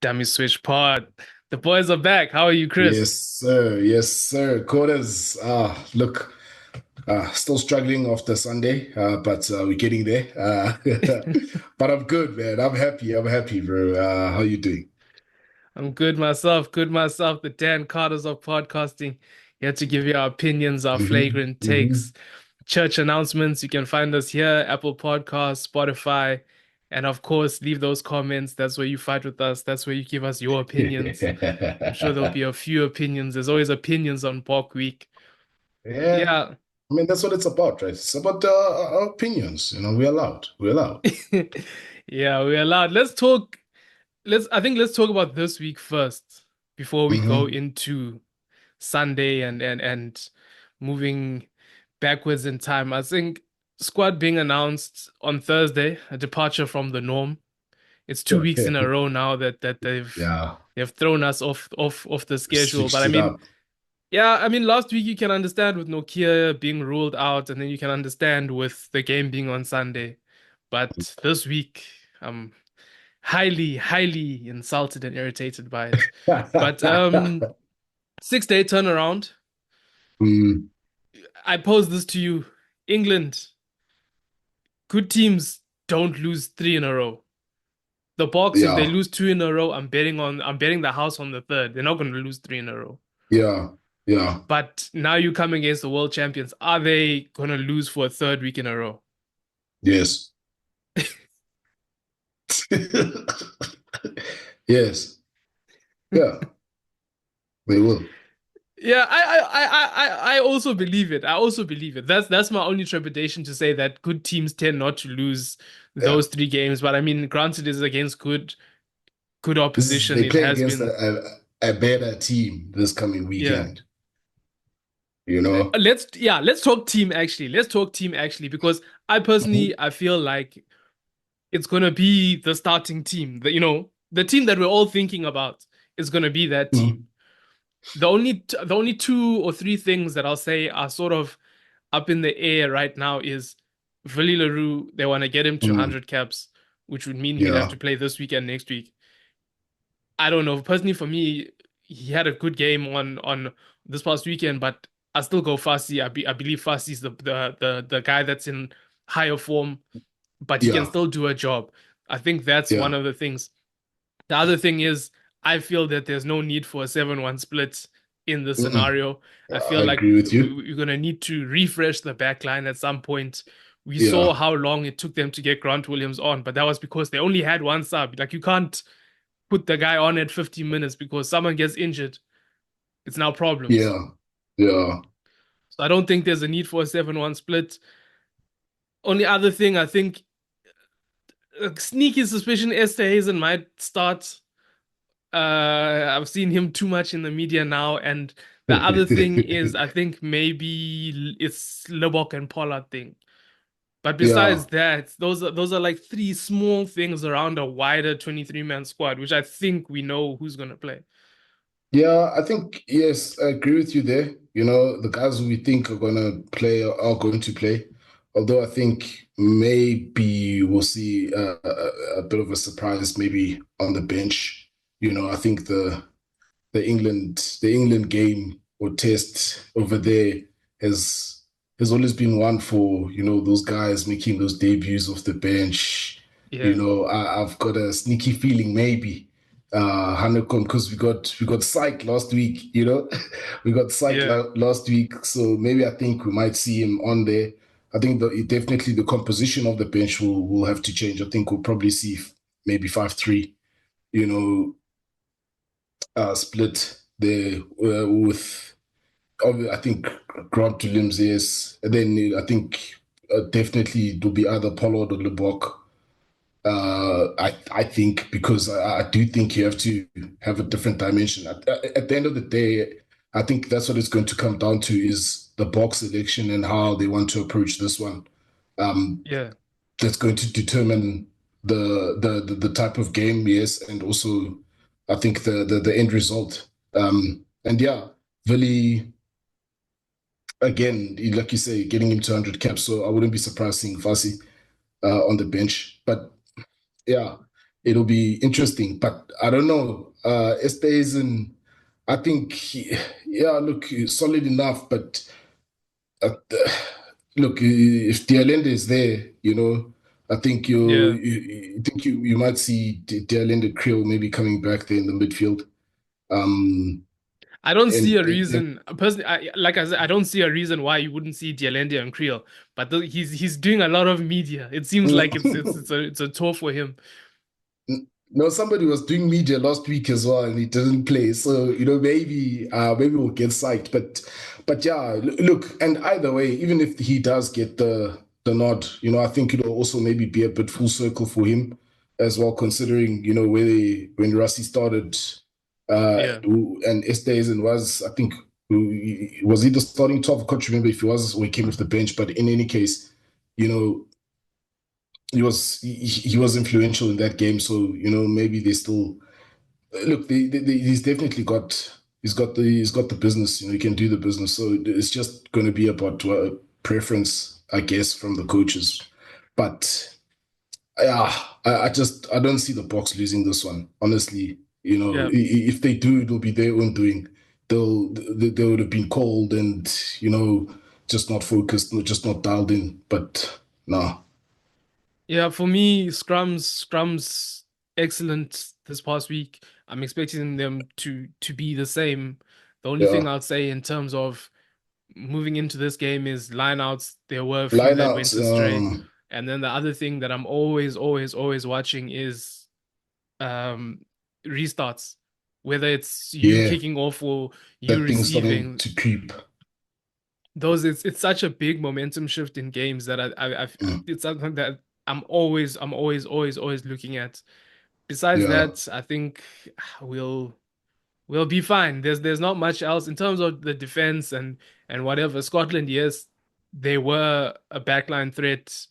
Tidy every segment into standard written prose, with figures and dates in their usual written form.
Dummy Switch Pod. The boys are back. How are you, Chris? Yes, sir. Yes, sir. Quarters. Look, still struggling after Sunday, but we're getting there. But I'm good, man. I'm happy. I'm happy, bro. How you doing? I'm good myself. Good myself. The Dan Carters of podcasting. Here to give you our opinions, our flagrant takes, church announcements. You can find us here, Apple Podcasts, Spotify, and of course, leave those comments. That's where you fight with us. That's where you give us your opinions. I'm sure there'll be a few opinions. There's always opinions on Bork Week. Yeah, Yeah. I mean that's what it's about, right? It's about our opinions. We're allowed. We're allowed. Yeah, we're allowed. Let's talk about this week first before we go Hmm. into Sunday and moving backwards in time. I think squad being announced on Thursday, a departure from the norm. It's 2 weeks in a row now that Yeah, they've thrown us off the schedule. But switched I it mean, up. yeah, I mean last week you can understand with Nokia being ruled out, and then you can understand with the game being on Sunday. But this week, I'm highly insulted and irritated by it. But 6 day turnaround. Mm, I pose this to you. England, good teams don't lose three in a row. The Box, if they yeah, lose two in a row, I'm betting the house on the third. They're not going to lose three in a row. yeah, yeah. But now you come against the world champions. Are they going to lose for a third week in a row? Yes. Yes. Yeah, they will. Yeah, I also believe it. I also believe it. That's my only trepidation to say that good teams tend not to lose Yeah. those three games. But I mean, granted, it's against good This is opposition. they It play has against been, a better team this coming yeah. weekend. You know? Let's talk team actually. Let's talk team actually because Mhm. I feel like it's gonna be the starting team. The team that we're all thinking about is gonna be that team. Mhm. The only two or three things that I'll say are sort of up in the air right now is Villy LaRue. They want to get him to Mhm. 100 caps, which would mean he'd have Yeah. to play this weekend, next week. I don't know. Personally, for me, he had a good game on this past weekend, but I still go Fassi. I believe Fassi's the guy that's in higher form, but he can Yeah. still do a job. I think that's one Yeah. of the things. The other thing is, I feel that there's no need for a 7-1 split in this Mm-mm. scenario. I feel I like agree with you. we're going to need to refresh the back line at some point. We saw Yeah. how long it took them to get Grant Williams on, but that was because they only had one sub. Like, you can't put the guy on at 50 minutes because someone gets injured. It's now problems. Yeah. Yeah. So I don't think there's a need for a 7-1 split. Only other thing, I think a sneaky suspicion Esterhazen might start. I've seen him too much in the media now, and the other thing is, I think maybe it's Lebok and Pollard thing. But Yeah. besides that, those are like three small things around a wider 23-man squad, which I think we know who's gonna play. Yeah, I think yes, I agree with you there. The guys who we think are gonna play are going to play. Although I think maybe we'll see a bit of a surprise maybe on the bench. I think the England game or test over there has has always been one for those guys making those debuts off the bench. Yeah, I've got a sneaky feeling maybe Hanekon, because we got psyched last week. We got psyched yeah, last week, so maybe I think we might see him on there. I think definitely the composition of the bench will have to change. I think we'll probably see maybe 5-3. You know, split there with I think Grant Williams, yes. And then I think definitely there'll be either Pollard or Lebok. I think because I do think you have to have a different dimension. At the end of the day, I think that's what it's going to come down to is the box selection and how they want to approach this one. Um, yeah. that's going to determine the type of game, yes, and also I think the end result. And yeah, Vili again, like you say, getting him to 100 caps, so I wouldn't be surprised seeing Fassi on the bench. But yeah, it'll be interesting. But I don't know. Estes and I think, yeah, look, solid enough. But uh, look, if Dialende is there, I think Yeah. you think you might see Dialende Creel maybe coming back there in the midfield. Um, I don't see a and reason personally. Like I said, I don't see a reason why you wouldn't see Dialende and Creel. But he's doing a lot of media. It seems like it's a tour for him. no, somebody was doing media last week as well, and he didn't play. So maybe we'll get psyched. But yeah, look, and either way, even if he does get the nod, I think it'll also maybe be a bit full circle for him as well, considering where when Rassi started, Yeah. and Estezen was, I think, was he the starting 12? I can't remember if he was or he came off the bench. But in any case, you know he was influential in that game. So maybe they still look. He's definitely got the business. He can do the business. So it's just going to be about preference, I guess, from the coaches. But yeah, I don't see the Box losing this one. Honestly, Yeah. if they do, it'll be their own doing. They would have been cold and just not focused, just not dialed in. But no, Yeah, for me, Scrum's excellent this past week. I'm expecting them to be the same. The only thing yeah, I'll say in terms of moving into this game is lineouts. There were a few that lineouts. went astray. And then the other thing that I'm always watching is um restarts. Whether it's you Yeah, kicking off or you that thing's starting receiving. to creep. Those it's such a big momentum shift in games that Mm, it's something that I'm always looking at. Besides yeah. that, I think we'll we'll be fine. There's not much else in terms of the defense and whatever. Scotland, yes, they were a backline threat,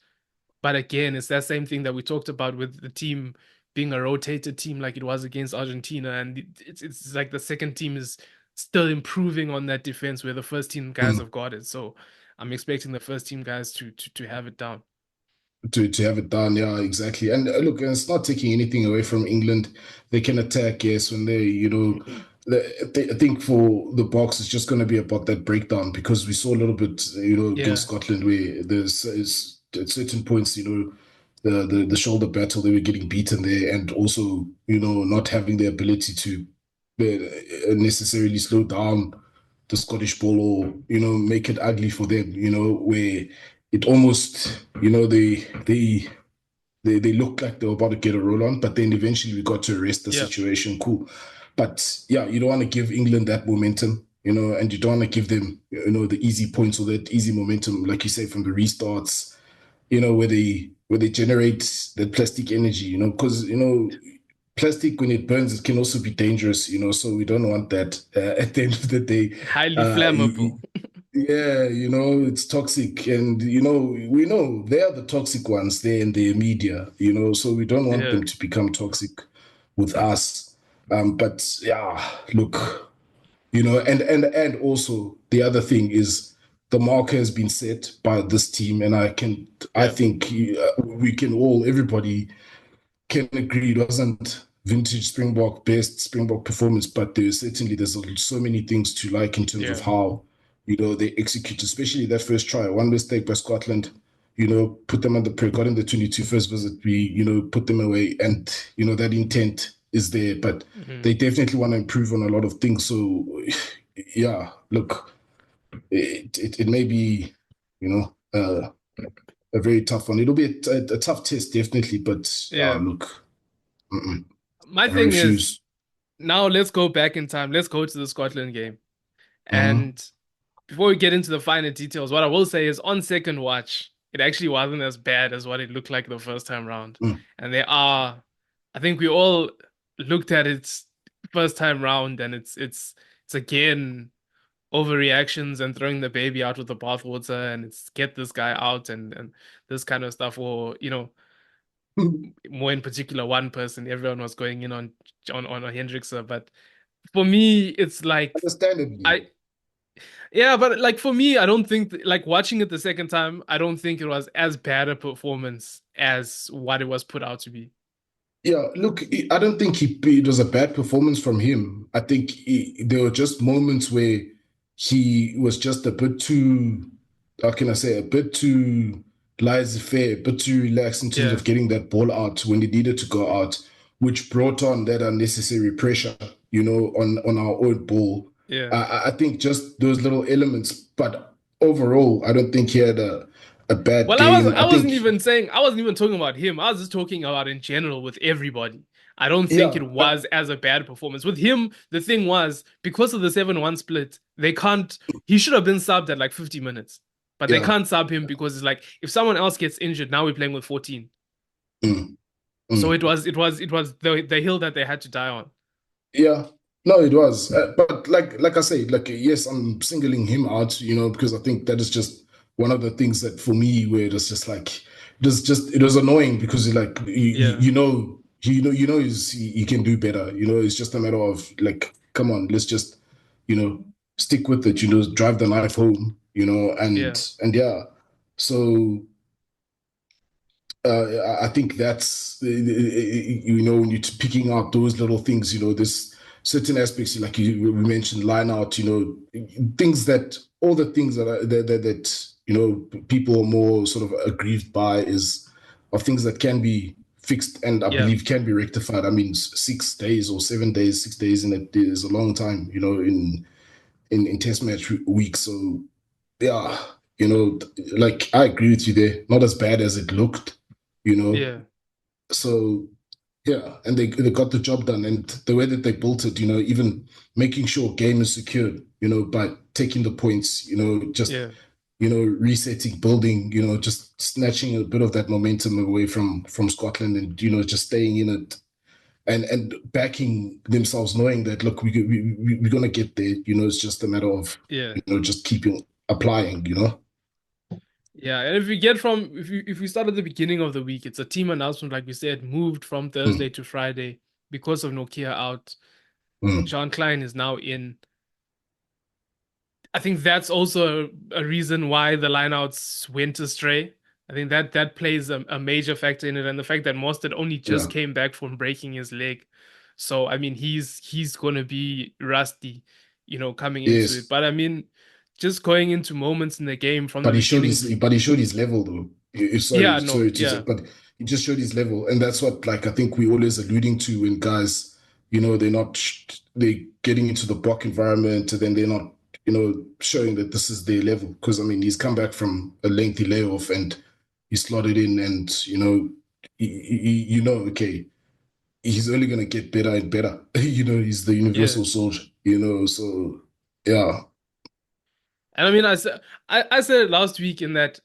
but again, it's that same thing that we talked about with the team being a rotated team like it was against Argentina, and it's like the second team is still improving on that defense where the first team guys Mm. have got it. So I'm expecting the first team guys to have it down. To have it done, yeah, exactly. And look, it's not taking anything away from England. They can attack, yes, when I think for the box, it's just going to be about that breakdown because we saw a little bit, against Yeah, Scotland where there's is at certain points, the shoulder battle they were getting beaten there, and also not having the ability to necessarily slow down the Scottish ball or make it ugly for them. Where it almost they looked like they were about to get a roll on, but then eventually we got to arrest the yeah, situation. Cool, but yeah, you don't want to give England that momentum. And you don't want to give them, the easy points or that easy momentum, like you say, from the restarts, where they generate that plastic energy, because plastic when it burns it can also be dangerous, so we don't want that at the end of the day. highly uh flammable. yeah, it's toxic, and we know they are the toxic ones there in the media, so we don't want Yeah, them to become toxic with us. But yeah, look, and also the other thing is the marker has been set by this team, and I yeah, think we can everybody can agree it wasn't vintage Springbok best Springbok performance, but there's so many things to like in terms of yeah. how they execute, especially that first try. One mistake by Scotland, put them under pressure. Got in the 22 first visit, we put them away, and that intent is there, but Mhm. they definitely want to improve on a lot of things. So yeah, look, it may be you know a very tough one. It'll be a tough test, definitely, but Yeah. look. Mm-mm. My I thing is refuse. now let's go back in time. Let's go to the Scotland game. Mm-hmm. And before we get into the finer details, what I will say is on second watch, it actually wasn't as bad as what it looked like the first time round. Mm. And I think we all looked at it first time round, and it's again overreactions and throwing the baby out with the bathwater, and it's get this guy out and this kind of stuff. Or more in particular, one person, everyone was going in on a Hendrickse, but for me, it's like Understandably. I yeah, but like for me, I don't think like watching it the second time, I don't think it was as bad a performance as what it was put out to be. Yeah, look, I don't think it was a bad performance from him. I think there were just moments where he was just a bit too, how can I say, a bit too laissez-faire, a bit too relaxed in terms Yeah, of getting that ball out when he needed to go out, which brought on that unnecessary pressure, on our own ball. yeah. I think just those little elements, but overall, I don't think he had a bad Well, I was game. I I wasn't think, even saying I wasn't even talking about him. I was just talking about in general with everybody. I don't think yeah, it was as a bad performance. With him, the thing was because of the 7-1 split, they can't he should have been subbed at like 50 minutes. But they yeah. can't sub him because it's like if someone else gets injured, now we're playing with 14. Mm, So mm. it was the hill that they had to die on. Yeah, no, it was. But like I say, like yes, I'm singling him out, because I think that is just one of the things that for me where it was just like it was annoying because like Yeah, he can do better. It's just a matter of like, come on, let's just you know stick with it. Drive the knife home. yeah, And yeah, so I think that's when you're picking out those little things, there's certain aspects like we mentioned line out, things that all the things that people are more sort of aggrieved by is of things that can be fixed and I yeah, believe can be rectified. I mean, 6 days or 7 days, 6 days in it is a long time, in test match week. So yeah, like I agree with you there. Not as bad as it looked, you know. yeah, So yeah, and they got the job done, and the way that they built it, even making sure game is secured, by taking the points, just yeah, resetting, building, just snatching a bit of that momentum away from Scotland, and just staying in it. And backing themselves, knowing that look, we're gonna get there. It's just a matter of yeah. just keeping applying. Yeah, and if we start at the beginning of the week, it's a team announcement, like we said, moved from Thursday Mm, to Friday because of Nokia out. mm. Jean Klein is now in. I think that's also a reason why the lineouts went astray. I think that plays a major factor in it, and the fact that Mostert only just Yeah. came back from breaking his leg. So I mean, he's gonna be rusty, coming into it. Yes. But I mean, just going into moments in the game from the But he showed beginning. his but he showed his level though. Sorry, Yeah, no, sorry to say, yeah, but he just showed his level. And that's what like I think we always alluding to when guys, they getting into the block environment and then they're not, showing that this is their level. Because I mean he's come back from a lengthy layoff and he slotted in and okay, he's only gonna get better and better. He's the yeah. universal soldier, so yeah. And I mean, I said it last week in that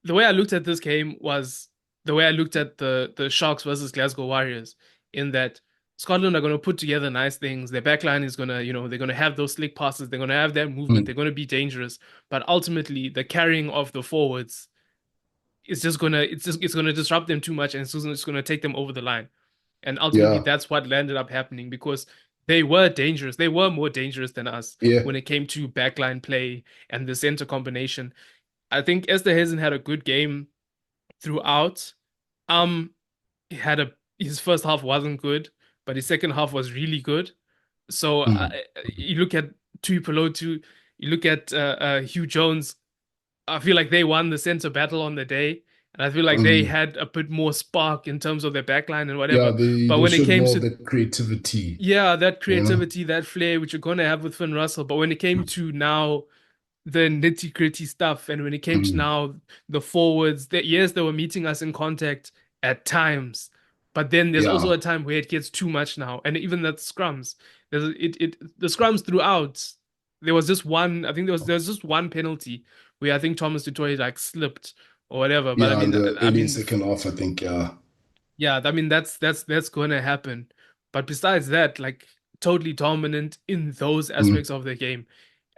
the way I looked at this game was the way I looked at the Sharks versus Glasgow Warriors, in that Scotland are going to put together nice things. Their backline is going to, they're going to have those slick passes. They're going to have that movement. Mm, They're going to be dangerous. But ultimately, the carrying of the forwards is just going to, it's going to disrupt them too much, and it's going to take them over the line. And ultimately, yeah, that's what landed up happening because they were dangerous. They were more dangerous than us yeah. when it came to backline play and the center combination. I think Esterhuizen had a good game throughout. Um, he had a his first half wasn't good, but his second half was really good. So Mm, you look at Tui Pelotu, you look at Hugh Jones. I feel like they won the center battle on the day, and I feel like they mm. had a bit more spark in terms of their backline and Yeah, whatever. But they when it showed came more of to the creativity, yeah, that you know? creativity, that flair, which you're gonna have with Finn Russell, but when it came to now the nitty gritty stuff. And when it came to Mm, now the forwards, that yes, they were meeting us in contact at times, but then there's also yeah, a time where it gets too much now. And even that scrums, the scrums throughout. There was just one. I think there was just one penalty where I think Thomas Dutoit like slipped or whatever. But I yeah, in mean, the I early mean, second half, I think, yeah. yeah, I mean that's going to happen. But besides that, like totally dominant in those Mm, aspects of the game.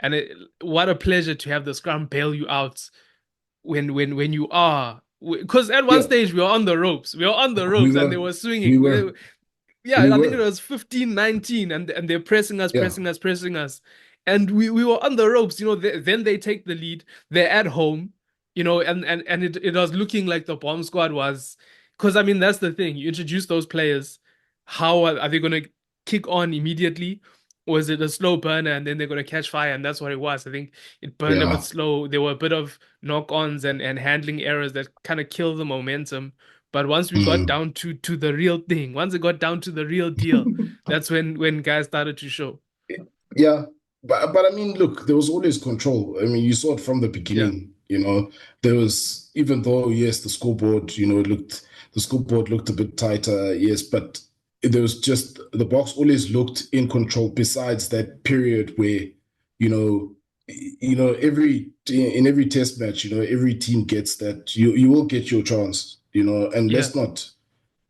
And what a pleasure to have the scrum bail you out when you are, because at one yeah, stage we were on the ropes. We were on the we ropes and they were, were we swinging. were, we Yeah, I think it were, was 15-19, and they're pressing us, yeah, pressing us, pressing us. And we were on the ropes, then they take the lead. They're at home, and it was looking like the bomb squad was Because I mean, that's the thing. You introduce those players, how are they going to kick on immediately? Or is it a slow burner and then they're going to catch fire? And that's what it was. I think it burned a bit Yeah. slow. There were a bit of knock-ons and handling errors that kind of killed the momentum. But once we got Mm. down to the real thing, once it got down to the real deal, that's when guys started to show. Yeah, but I mean, look, there was always control. I mean, you saw it from the Yeah, beginning. There was, even though yes, the scoreboard looked a bit tighter, yes, but there was just the box always looked in control. Besides that period where, you know, every in every test match, every team gets that you will get your chance. And yeah,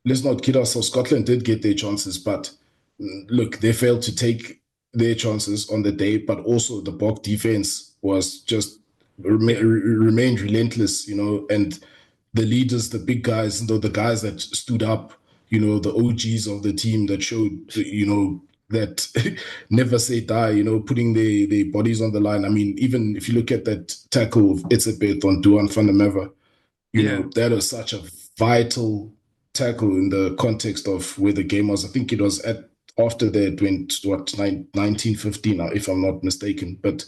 let's not kid ourselves. Scotland did get their chances, but look, they failed to take their chances on the day. But also the Bok defense was just yeah, remained relentless, and the leaders, the big guys, the guys that stood up, the OGs of the team that showed, that never say die, putting their bodies on the line. I mean, even if you look at that tackle of Etzebeth on Duan van der Merwe, yeah, that was such a vital tackle in the context of where the game was. I think it was at after that went what 1915, if I'm not mistaken. But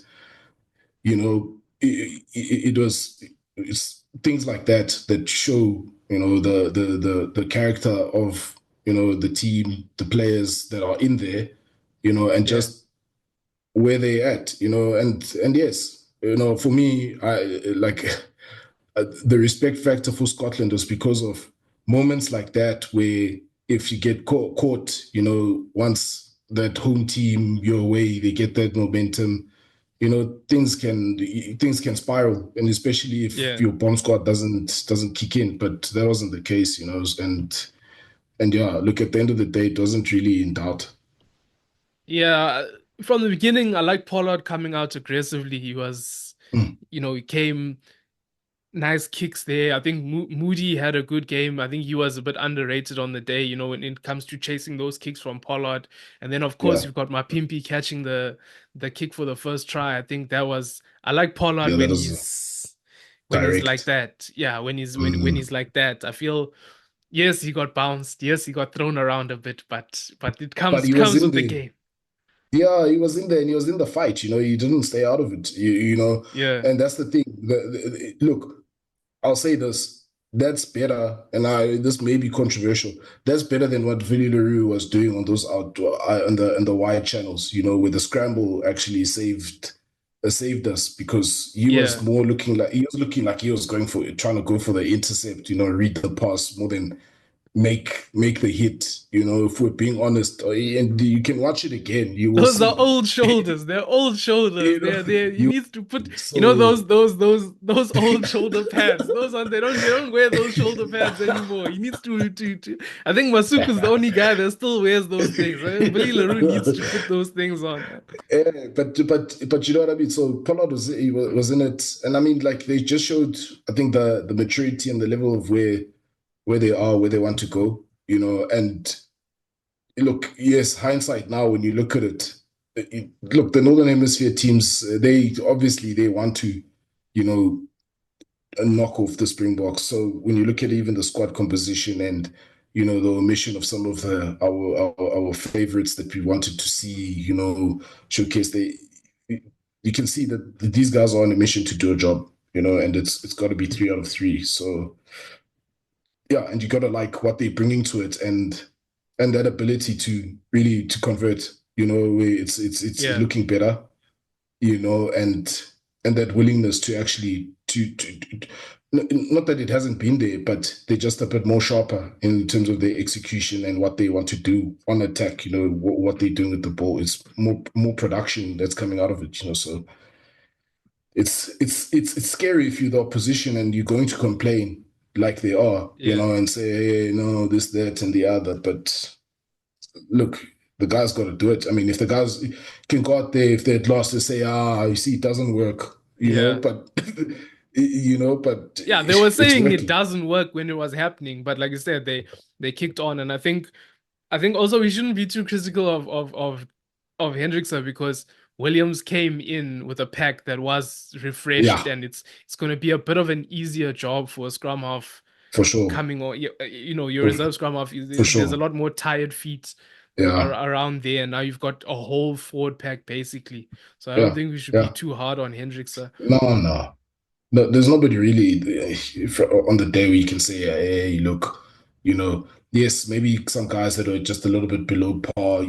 it was it's things like that that show the character of the team, the players that are in there, and yeah. just where they at, and yes, for me, I like the respect factor for Scotland was because of moments like that where if you get caught, once that home team, you're away, they get that momentum, things can spiral, and especially if Yeah. your bomb squad doesn't kick in. But that wasn't the case, and yeah, look, at the end of the day, it wasn't really in doubt. Yeah, from the beginning, I like Pollard coming out aggressively. He was, Mm, he came nice kicks there. I think Moody had a good game. I think he was a bit underrated on the day, when it comes to chasing those kicks from Pollard. And then of course yeah, you've got Mapimpi catching the kick for the first try. I think that was I like Pollard yeah, when that was he's like direct. that. Yeah, when Mm. he's like that. I feel yes, he got bounced. Yes, he got thrown around a bit, but it But comes he was comes in with the the game. Yeah, he was in there and he was in the fight. He didn't stay out of it. Yeah. And that's the thing. Look, I'll say this. That's better, and this may be controversial. That's better than what Vinny LaRue was doing on those out on the wide channels. Where the scramble actually saved us, because Yeah. he was looking like he was going for it, trying to go for the intercept. Read the pass more than make the hit. If we're being honest, and you can watch it again, you will Those are see. old shoulders. They're old shoulders. you know, They're he you needs to put so those old shoulder pads. Those are they don't wear those shoulder pads anymore. He needs to I think Masuku's the only guy that still wears those things. Billy LaRue needs to put those things on. Yeah, but you know what I mean. So Pollard was in it, and I mean, like, they just showed, I think, the maturity and the level of where they are, where they want to go. And look, yes, hindsight now, when you look at look, the Northern Hemisphere teams, they obviously they want to, you know, knock off the Springboks. So when you look at even the squad composition and the omission of some of our favorites that we wanted to see, showcase, you can see that these guys are on a mission to do a job, and it's got to be 3 out of 3. So yeah, and you got to like what they're bringing to it, and that ability to really to convert. It's Yeah. looking better, and that willingness to actually not that it hasn't been there, but they're just a bit more sharper in terms of their execution and what they want to do on attack. What they're doing with the ball. It's more production that's coming out of it. So it's scary if you're the opposition and you're going to complain like they are, Yeah. and say, hey, no, this, that, and the other. But look, the guys got to do it. I mean, if the guys can go out there, if they'd lost, they say, you see, it doesn't work, Yeah. but but Yeah, they were it's saying it working. doesn't work when it was happening, but like you said, they kicked on, and I think also we shouldn't be too critical of Hendrickson because Williams came in with a pack that was refreshed, Yeah, and it's going to be a bit of an easier job for a scrum half for sure. coming, or your For, reserve scrum half, for there's a sure. lot more tired feet Yeah. around there. And now you've got a whole forward pack basically. So I don't Yeah. think we should be Yeah. too hard on Hendrikse. No, no. No, there's nobody really on the day where you can say, hey, look, yes, maybe some guys that are just a little bit below par,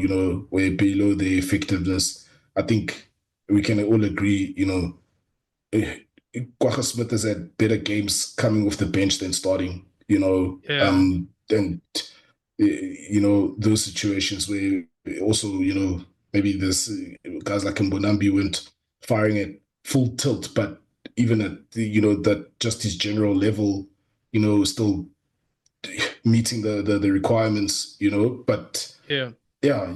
way below their effectiveness. I think we can all agree, eh, Quagga Smith has had better games coming off the bench than starting, Yeah, and those situations where also, maybe there's guys like Mbonambi weren't firing at full tilt, but even at that just his general level, still meeting the requirements, but yeah. yeah,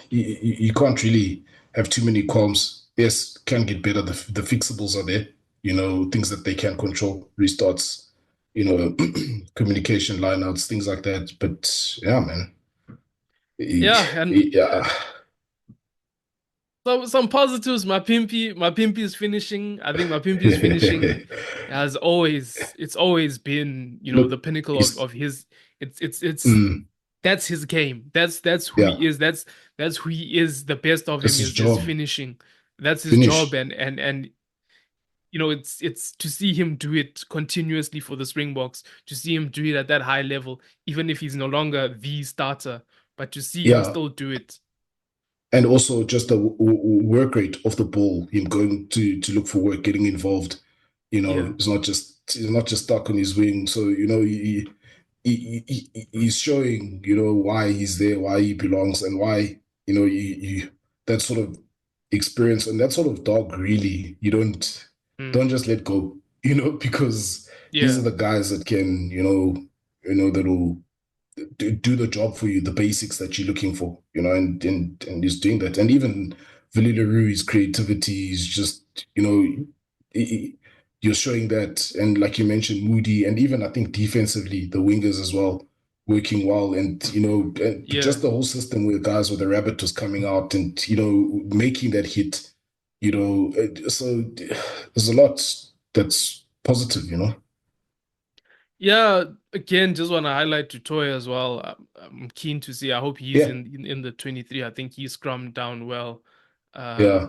you can't really have too many qualms. Yes, can get better. The fixables are there, things that they can control, restarts, communication lineouts, things like that. But yeah, man, Yeah, and yeah, some positives. My pimpy is finishing. I think my pimpy is finishing as always. It's always been, the look, pinnacle of, it's of his. It's mm, that's his game. That's who yeah, he is. That's who he is. The best of that's him his is job. finishing. That's his job, Finish, and it's to see him do it continuously for the Springboks, to see him do it at that high level, even if he's no longer the starter, but to see him yeah, still do it. and also just the work rate of the ball, him going to look for work, getting involved. Yeah, He's not just stuck on his wing. So he's showing why he's there, why he belongs, and why that sort of experience and that sort of dog really you mm, don't just let go, because these are yeah, the guys that can that'll do the job for you, the basics that you're looking for, and he's doing that. And even Villy Leroux, his creativity is just, you're showing that. And like you mentioned, Moody, and even I think defensively, the wingers as well, working well. And, and yeah. just the whole system with guys with the rabbit was coming out and, making that hit, so there's a lot that's positive. Yeah, again, just want to highlight Tutoy as well. I'm keen to see. I hope he's Yeah, in the 23. I think he scrummed down well. yeah.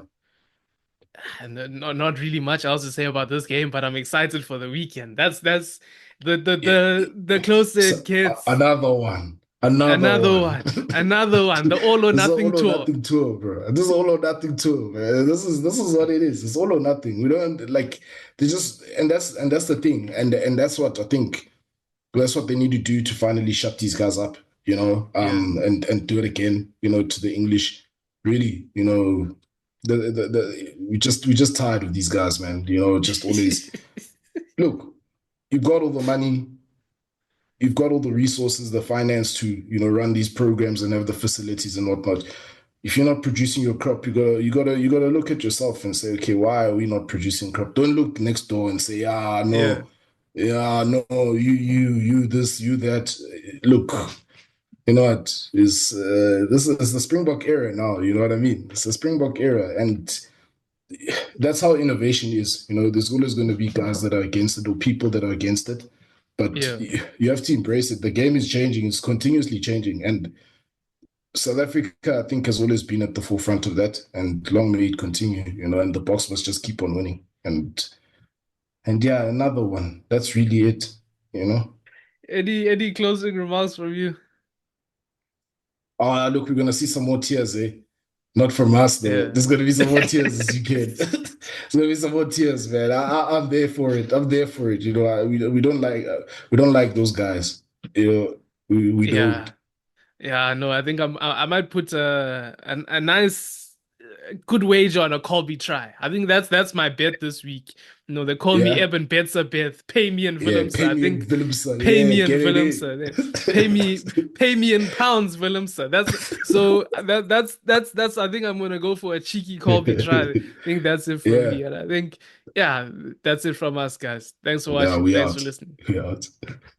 And not really much else to say about this game, but I'm excited for the weekend. That's the closer So, it gets. another one. Another Another one. one, another one. The all or This is an nothing all or tour. nothing tour, bro. This is all or nothing tour, man. This is what it is. It's all or nothing. We don't like they just and that's the thing. And that's what I think that's what they need to do to finally shut these guys up, Yeah. and do it again, to the English. Really, we just tired of these guys, man. Just always look, you've got all the money, you've got all the resources, the finance to run these programs and have the facilities and whatnot. If you're not producing your crop, you gotta look at yourself and say, okay, why are we not producing crop? Don't look next door and say, ah, Yeah. no, yeah, no, you this, you that. Look, you know what is this is the Springbok era now. You know what I mean? It's the Springbok era, and that's how innovation is. There's always going to be guys that are against it or people that are against it, but Yeah. you have to embrace it. The game is changing; it's continuously changing, and South Africa, I think, has always been at the forefront of that, and long may it continue. And the Box must just keep on winning, and yeah, another one. That's really it. You know. Any closing remarks from you? Oh, look, we're gonna see some more tears, eh? Not from us though. Yeah. There's gonna be some more tears as you can. There's gonna be some more tears, man. I'm there for it. I'm there for it. We don't like those guys. We don't. Yeah. Yeah, no, I think I might put a nice good wager on a Colby try. I think that's my bet this week. They call me Yeah, Eben Betzer Bet. Pay me in yeah. Willemse. Pay I me in think Willemse. pay Yeah, me in get it Willemse. Pay me in. pay me in pounds, Willemse. That's so that's I think I'm gonna go for a cheeky Colby try. I think that's it from Yeah. me. And I think, yeah, that's it from us, guys. Thanks for Yeah, watching. we Thanks for out. listening. We out.